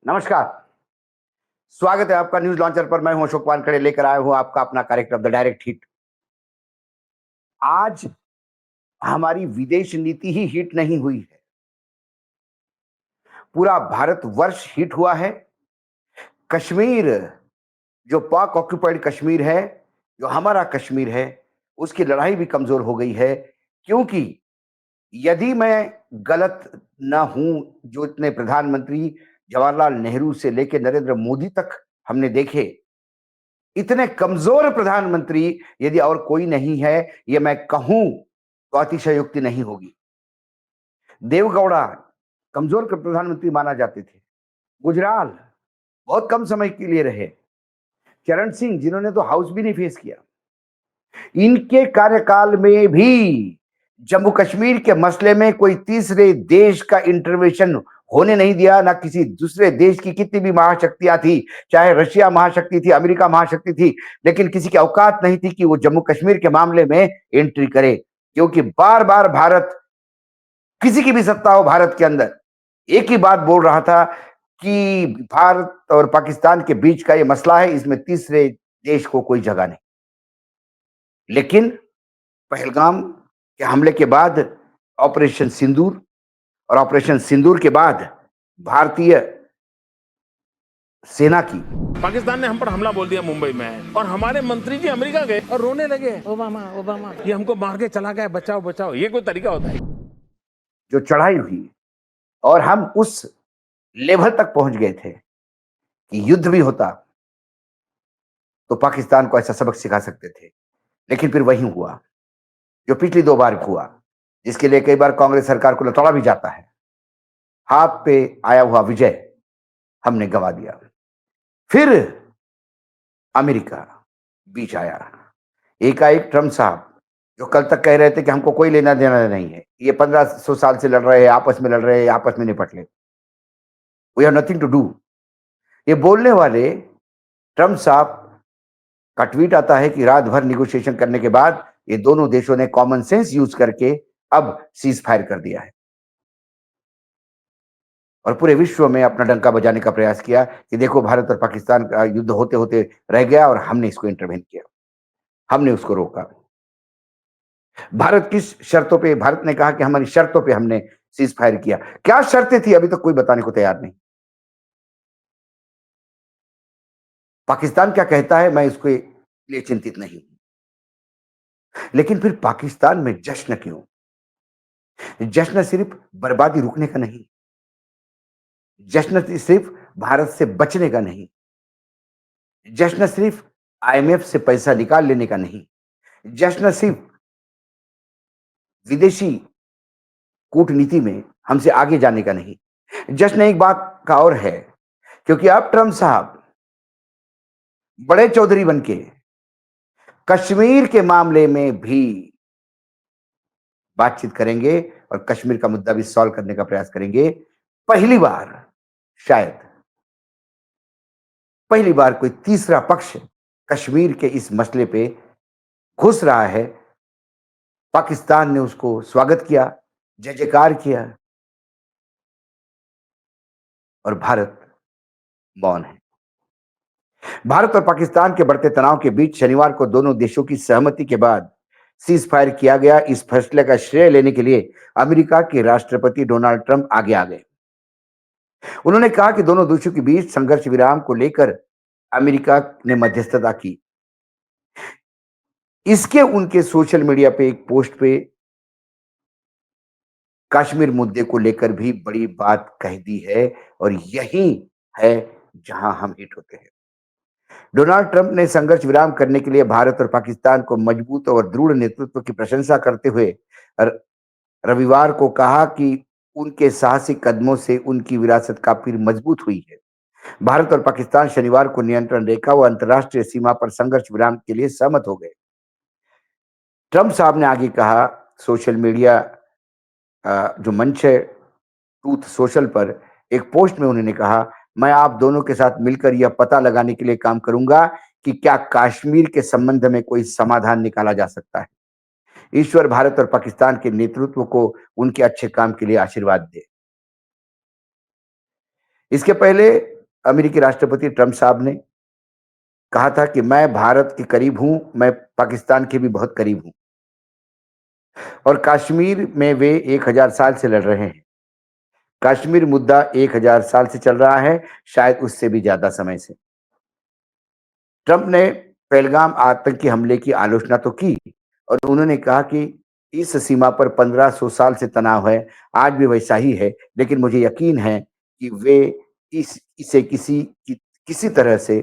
नमस्कार। स्वागत है आपका न्यूज लॉन्चर पर। मैं हूं अशोक वानखेड़े, लेकर आया हूं आपका अपना कार्यक्रम द डायरेक्ट हिट। आज हमारी विदेश नीति ही हिट नहीं हुई है, पूरा भारतवर्ष हिट हुआ है। कश्मीर, जो पाक ऑक्युपाइड कश्मीर है, जो हमारा कश्मीर है, उसकी लड़ाई भी कमजोर हो गई है। क्योंकि यदि मैं गलत ना हूं, जो इतने प्रधानमंत्री जवाहरलाल नेहरू से लेकर नरेंद्र मोदी तक हमने देखे, इतने कमजोर प्रधानमंत्री यदि और कोई नहीं है, ये मैं कहूं तो अतिशयोक्ति नहीं होगी। देवगौड़ा कमजोर प्रधानमंत्री माना जाते थे। गुजराल बहुत कम समय के लिए रहे। चरण सिंह, जिन्होंने तो हाउस भी नहीं फेस किया, इनके कार्यकाल में भी जम्मू कश्मीर के मसले में कोई तीसरे देश का इंटरवेंशन होने नहीं दिया। ना किसी दूसरे देश की कितनी भी महाशक्तियां थी, चाहे रशिया महाशक्ति थी, अमेरिका महाशक्ति थी, लेकिन किसी की औकात नहीं थी कि वो जम्मू कश्मीर के मामले में एंट्री करे। क्योंकि बार बार भारत, किसी की भी सत्ता हो भारत के अंदर, एक ही बात बोल रहा था कि भारत और पाकिस्तान के बीच का ये मसला है, इसमें तीसरे देश को कोई जगह नहीं। लेकिन पहलगाम के हमले के बाद ऑपरेशन सिंदूर, और ऑपरेशन सिंदूर के बाद भारतीय सेना की, पाकिस्तान ने हम पर हमला बोल दिया मुंबई में, और हमारे मंत्री जी अमेरिका गए और रोने लगे, ओबामा ओबामा ये हमको मार के चला गया, बचाओ बचाओ। ये कोई तरीका होता है? जो चढ़ाई हुई, और हम उस लेवल तक पहुंच गए थे कि युद्ध भी होता तो पाकिस्तान को ऐसा सबक सिखा सकते थे। लेकिन फिर वही हुआ जो पिछली 2 बार हुआ, जिसके लिए कई बार कांग्रेस सरकार को लतौड़ा भी जाता है। हाथ पे आया हुआ विजय हमने गंवा दिया। फिर अमेरिका बीच आया। एकाएक ट्रम्प साहब, जो कल तक कह रहे थे कि हमको कोई लेना देना नहीं है, ये 1500 साल से लड़ रहे हैं, आपस में लड़ रहे हैं, आपस में निपट ले, we have nothing to do, ये बोलने वाले ट्रम्प साहब का ट्वीट आता है कि रात भर निगोशिएशन करने के बाद ये दोनों देशों ने कॉमन सेंस यूज करके अब सीज फायर कर दिया है, और पूरे विश्व में अपना डंका बजाने का प्रयास किया कि देखो भारत और पाकिस्तान का युद्ध होते होते रह गया और हमने इसको इंटरवेन किया, हमने उसको रोका। भारत किस शर्तों पे? भारत ने कहा कि हमारी शर्तों पे हमने सीज फायर किया। क्या शर्तें थी अभी तक कोई बताने को तैयार नहीं। पाकिस्तान क्या कहता है, मैं इसके लिए चिंतित नहीं हूं। लेकिन फिर पाकिस्तान में जश्न क्यों? जश्न सिर्फ बर्बादी रुकने का नहीं, जश्न सिर्फ भारत से बचने का नहीं, जश्न सिर्फ आईएमएफ से पैसा निकाल लेने का नहीं, जश्न सिर्फ विदेशी कूटनीति में हमसे आगे जाने का नहीं। जश्न एक बात का और है, क्योंकि अब ट्रम्प साहब बड़े चौधरी बनके कश्मीर के मामले में भी बातचीत करेंगे और कश्मीर का मुद्दा भी सॉल्व करने का प्रयास करेंगे। पहली बार, शायद पहली बार कोई तीसरा पक्ष कश्मीर के इस मसले पे घुस रहा है। पाकिस्तान ने उसको स्वागत किया, जय जयकार किया, और भारत मौन है। भारत और पाकिस्तान के बढ़ते तनाव के बीच शनिवार को दोनों देशों की सहमति के बाद सीज फायर किया गया। इस फैसले का श्रेय लेने के लिए अमेरिका के राष्ट्रपति डोनाल्ड ट्रंप आगे आ गए। उन्होंने कहा कि दोनों देशों के बीच संघर्ष विराम को लेकर अमेरिका ने मध्यस्थता की। इसके उनके सोशल मीडिया पे एक पोस्ट पे कश्मीर मुद्दे को लेकर भी बड़ी बात कह दी है, और यही है जहां हम हिट होते हैं। डोनाल्ड ट्रंप ने संघर्ष विराम करने के लिए भारत और पाकिस्तान को मजबूत और दृढ़ नेतृत्व की प्रशंसा करते हुए रविवार को कहा कि उनके साहसिक कदमों से उनकी विरासत काफी मजबूत हुई है। भारत और पाकिस्तान शनिवार को नियंत्रण रेखा व अंतर्राष्ट्रीय सीमा पर संघर्ष विराम के लिए सहमत हो गए। ट्रंप साहब ने आगे कहा, सोशल मीडिया जो मंच है ट्रूथ सोशल पर एक पोस्ट में उन्होंने कहा, मैं आप दोनों के साथ मिलकर यह पता लगाने के लिए काम करूंगा कि क्या कश्मीर के संबंध में कोई समाधान निकाला जा सकता है। ईश्वर भारत और पाकिस्तान के नेतृत्व को उनके अच्छे काम के लिए आशीर्वाद दे। इसके पहले अमेरिकी राष्ट्रपति ट्रंप साहब ने कहा था कि मैं भारत के करीब हूं, मैं पाकिस्तान के भी बहुत करीब हूं और कश्मीर में वे 1000 साल से लड़ रहे हैं। कश्मीर मुद्दा 1000 साल से चल रहा है, शायद उससे भी ज्यादा समय से। ट्रंप ने पहलगाम आतंकी हमले की आलोचना तो की और उन्होंने कहा कि इस सीमा पर 1500 साल से तनाव है, आज भी वैसा ही है, लेकिन मुझे यकीन है कि वे इसे किसी तरह से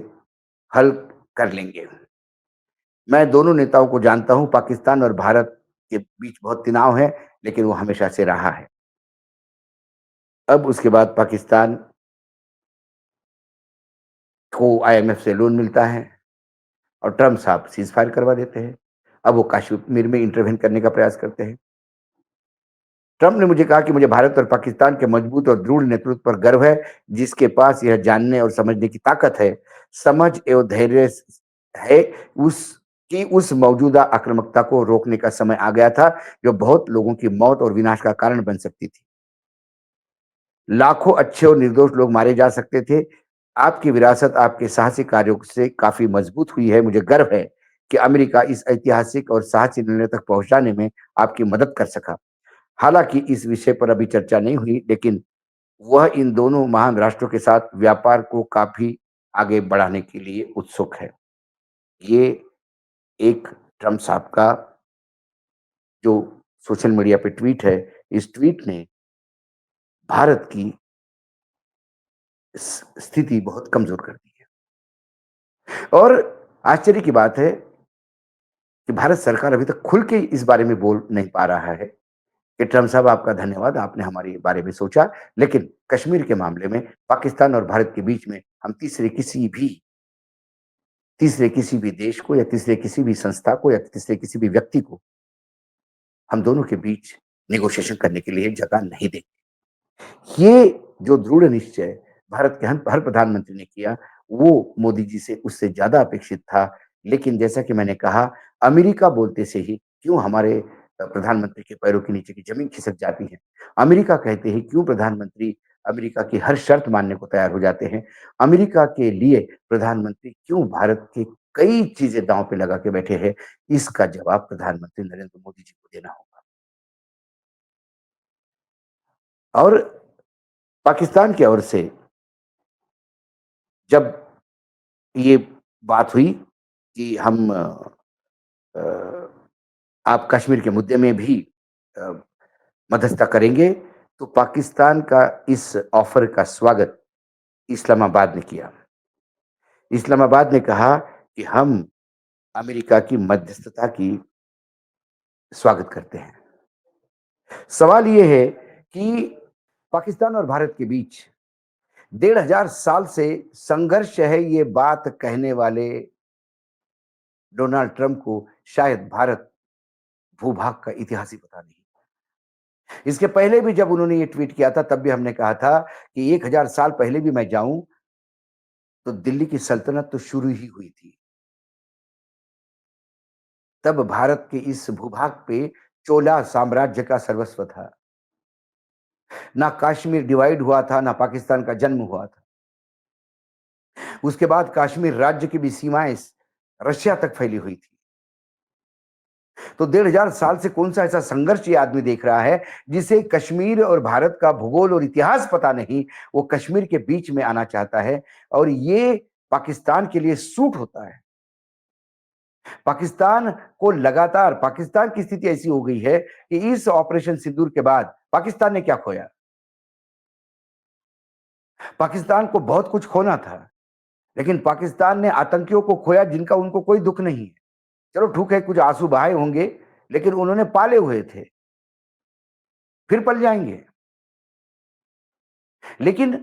हल कर लेंगे। मैं दोनों नेताओं को जानता हूं, पाकिस्तान और भारत के बीच बहुत तनाव है, लेकिन वो हमेशा से रहा है। अब उसके बाद पाकिस्तान को आईएमएफ से लोन मिलता है और ट्रंप साहब सीज फायर करवा देते हैं। अब वो कश्मीर में इंटरवेन करने का प्रयास करते हैं। ट्रंप ने मुझे कहा कि मुझे भारत और पाकिस्तान के मजबूत और दृढ़ नेतृत्व पर गर्व है, जिसके पास यह जानने और समझने की ताकत है, समझ एवं धैर्य है उस मौजूदा आक्रामकता को रोकने का समय आ गया था, जो बहुत लोगों की मौत और विनाश का कारण बन सकती थी। लाखों अच्छे और निर्दोष लोग मारे जा सकते थे। आपकी विरासत आपके साहसिक कार्यों से काफी मजबूत हुई है। मुझे गर्व है कि अमेरिका इस ऐतिहासिक और साहसी निर्णय तक पहुंचाने में आपकी मदद कर सका। हालांकि इस विषय पर अभी चर्चा नहीं हुई, लेकिन वह इन दोनों महान राष्ट्रों के साथ व्यापार को काफी आगे बढ़ाने के लिए उत्सुक है। ये एक ट्रम्प साहब का जो सोशल मीडिया पे ट्वीट है, इस ट्वीट ने भारत की स्थिति बहुत कमजोर कर दी है। और आश्चर्य की बात है कि भारत सरकार अभी तक खुल के इस बारे में बोल नहीं पा रहा है कि ट्रम्प साहब आपका धन्यवाद, आपने हमारे बारे में सोचा, लेकिन कश्मीर के मामले में पाकिस्तान और भारत के बीच में हम तीसरे किसी भी देश को या तीसरे किसी भी संस्था को या तीसरे किसी भी व्यक्ति को हम दोनों के बीच नेगोशिएशन करने के लिए जगह नहीं देंगे। ये जो दृढ़ निश्चय भारत के हर प्रधानमंत्री ने किया, वो मोदी जी से उससे ज्यादा अपेक्षित था। लेकिन जैसा कि मैंने कहा, अमेरिका बोलते से ही क्यों हमारे प्रधानमंत्री के पैरों के नीचे की जमीन खिसक जाती है। अमेरिका कहते ही क्यों प्रधानमंत्री अमेरिका की हर शर्त मानने को तैयार हो जाते हैं। अमेरिका के लिए प्रधानमंत्री क्यों भारत की कई चीजें दांव पे लगा के बैठे हैं, इसका जवाब प्रधानमंत्री नरेंद्र मोदी जी को देना होगा। और पाकिस्तान की ओर से जब ये बात हुई कि हम आप कश्मीर के मुद्दे में भी अ, मध्यस्थता करेंगे, तो पाकिस्तान का इस ऑफर का स्वागत इस्लामाबाद ने किया। इस्लामाबाद ने कहा कि हम अमेरिका की मध्यस्थता की स्वागत करते हैं। सवाल ये है कि पाकिस्तान और भारत के बीच 1500 साल से संघर्ष है, ये बात कहने वाले डोनाल्ड ट्रंप को शायद भारत भूभाग का इतिहास ही पता नहीं। इसके पहले भी जब उन्होंने ये ट्वीट किया था, तब भी हमने कहा था कि 1000 साल पहले भी मैं जाऊं तो दिल्ली की सल्तनत तो शुरू ही हुई थी। तब भारत के इस भूभाग पे चोला साम्राज्य का सर्वस्व था। ना कश्मीर डिवाइड हुआ था, ना पाकिस्तान का जन्म हुआ था। उसके बाद कश्मीर राज्य की भी सीमाएं रशिया तक फैली हुई थी। तो 1500 साल से कौन सा ऐसा संघर्ष ये आदमी देख रहा है जिसे कश्मीर और भारत का भूगोल और इतिहास पता नहीं, वो कश्मीर के बीच में आना चाहता है और ये पाकिस्तान के लिए सूट होता है। पाकिस्तान को लगातार पाकिस्तान की स्थिति ऐसी हो गई है कि इस ऑपरेशन सिंदूर के बाद पाकिस्तान ने क्या खोया? पाकिस्तान को बहुत कुछ खोना था, लेकिन पाकिस्तान ने आतंकियों को खोया जिनका उनको कोई दुख नहीं है। चलो ठीक है, कुछ आंसू बहाए होंगे, लेकिन उन्होंने पाले हुए थे, फिर पल जाएंगे। लेकिन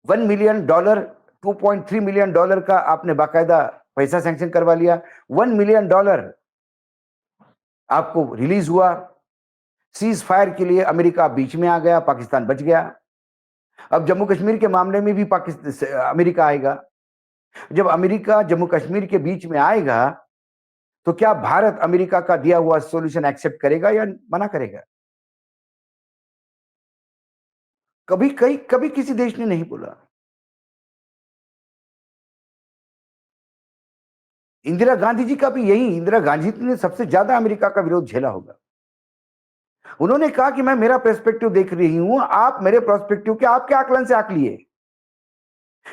$1 मिलियन, $2.3 मिलियन का आपने बाकायदा पैसा सैंक्शन करवा लिया। $1 मिलियन आपको रिलीज हुआ। सीज फायर के लिए अमेरिका बीच में आ गया, पाकिस्तान बच गया। अब जम्मू कश्मीर के मामले में भी पाकिस्तान अमेरिका आएगा। जब अमेरिका जम्मू कश्मीर के बीच में आएगा, तो क्या भारत अमेरिका का दिया हुआ सॉल्यूशन एक्सेप्ट करेगा या मना करेगा? कभी किसी देश ने नहीं बोला। इंदिरा गांधी जी का भी यही, इंदिरा गांधी ने सबसे ज्यादा अमेरिका का विरोध झेला होगा। उन्होंने कहा कि मैं मेरा पर्सपेक्टिव देख रही हूं, आप मेरे पर्सपेक्टिव के आपके आकलन से आंक लिए,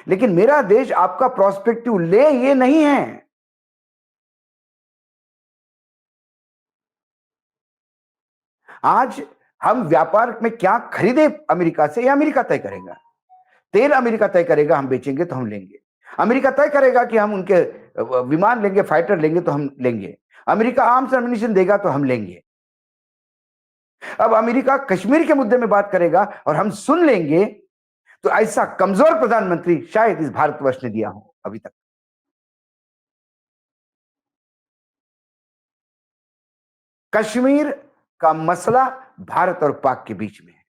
लेकिन मेरा देश आपका पर्सपेक्टिव ले ये नहीं है। आज हम व्यापार में क्या खरीदे अमेरिका से, यह अमेरिका तय करेगा। तेल अमेरिका तय करेगा, हम बेचेंगे तो हम लेंगे। अमेरिका तय करेगा कि हम उनके विमान लेंगे, फाइटर लेंगे तो हम लेंगे। अमेरिका आर्म्स एम्युनिशन देगा तो हम लेंगे। अब अमेरिका कश्मीर के मुद्दे में बात करेगा और हम सुन लेंगे, तो ऐसा कमजोर प्रधानमंत्री शायद इस भारतवर्ष ने दिया हो अभी तक। कश्मीर का मसला भारत और पाक के बीच में है।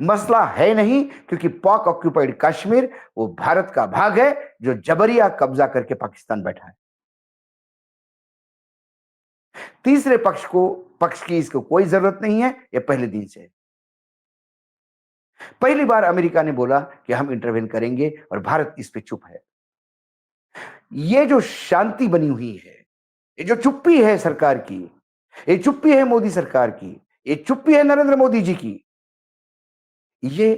मसला है नहीं, क्योंकि पाक ऑक्यूपाइड कश्मीर वो भारत का भाग है जो जबरिया कब्जा करके पाकिस्तान बैठा है। तीसरे पक्ष की इसको कोई जरूरत नहीं है, ये पहले दिन से है। पहली बार अमेरिका ने बोला कि हम इंटरवेन करेंगे और भारत इस पे चुप है। ये जो शांति बनी हुई है, ये जो चुप्पी है सरकार की, ये चुप्पी है मोदी सरकार की, ये चुप्पी है नरेंद्र मोदी जी की, ये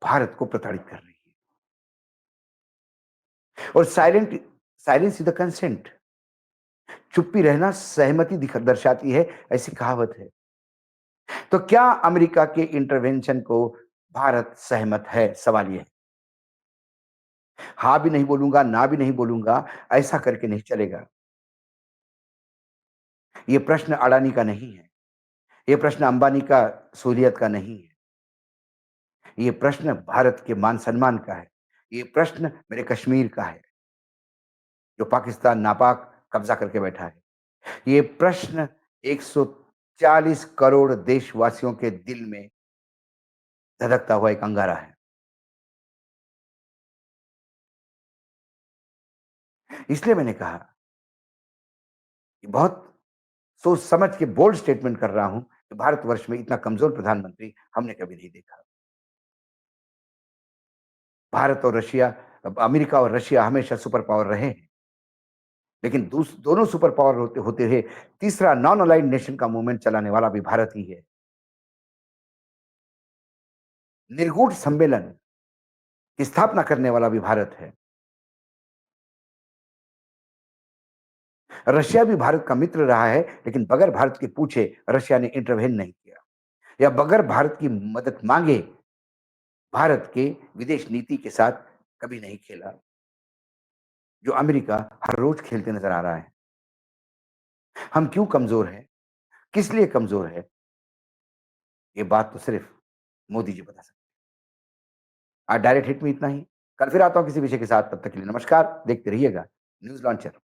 भारत को प्रताड़ित कर रही है। और साइलेंस इज द कंसेंट। चुप्पी रहना सहमति दर्शाती है, ऐसी कहावत है। तो क्या अमेरिका के इंटरवेंशन को भारत सहमत है? सवाल यह है। हां भी नहीं बोलूंगा, ना भी नहीं बोलूंगा, ऐसा करके नहीं चलेगा। यह प्रश्न अडानी का नहीं है, यह प्रश्न अंबानी का सहूलियत का नहीं है, यह प्रश्न भारत के मान सम्मान का है, यह प्रश्न मेरे कश्मीर का है जो पाकिस्तान नापाक कब्जा करके बैठा है। ये प्रश्न 140 करोड़ देशवासियों के दिल में धधकता हुआ एक अंगारा है। इसलिए मैंने कहा कि बहुत सोच समझ के बोल्ड स्टेटमेंट कर रहा हूं कि भारतवर्ष में इतना कमजोर प्रधानमंत्री हमने कभी नहीं देखा। भारत और रशिया, अमेरिका और रशिया हमेशा सुपर पावर रहे हैं, लेकिन दोनों सुपर पावर होते होते हुए तीसरा नॉन अलाइंड नेशन का मूवमेंट चलाने वाला भी भारत ही है। निर्गुण सम्मेलन की स्थापना करने वाला भी भारत है। रशिया भी भारत का मित्र रहा है, लेकिन बगैर भारत के पूछे रशिया ने इंटरवेन नहीं किया, या बगैर भारत की मदद मांगे भारत के विदेश नीति के साथ कभी नहीं खेला, जो अमेरिका हर रोज खेलते नजर आ रहा है। हम क्यों कमजोर हैं, किस लिए कमजोर है, ये बात तो सिर्फ मोदी जी बता सकते हैं। आज डायरेक्ट हिट में इतना ही। कल फिर आता हूं किसी विषय के साथ, तब तक के लिए नमस्कार। देखते रहिएगा न्यूज लॉन्चर।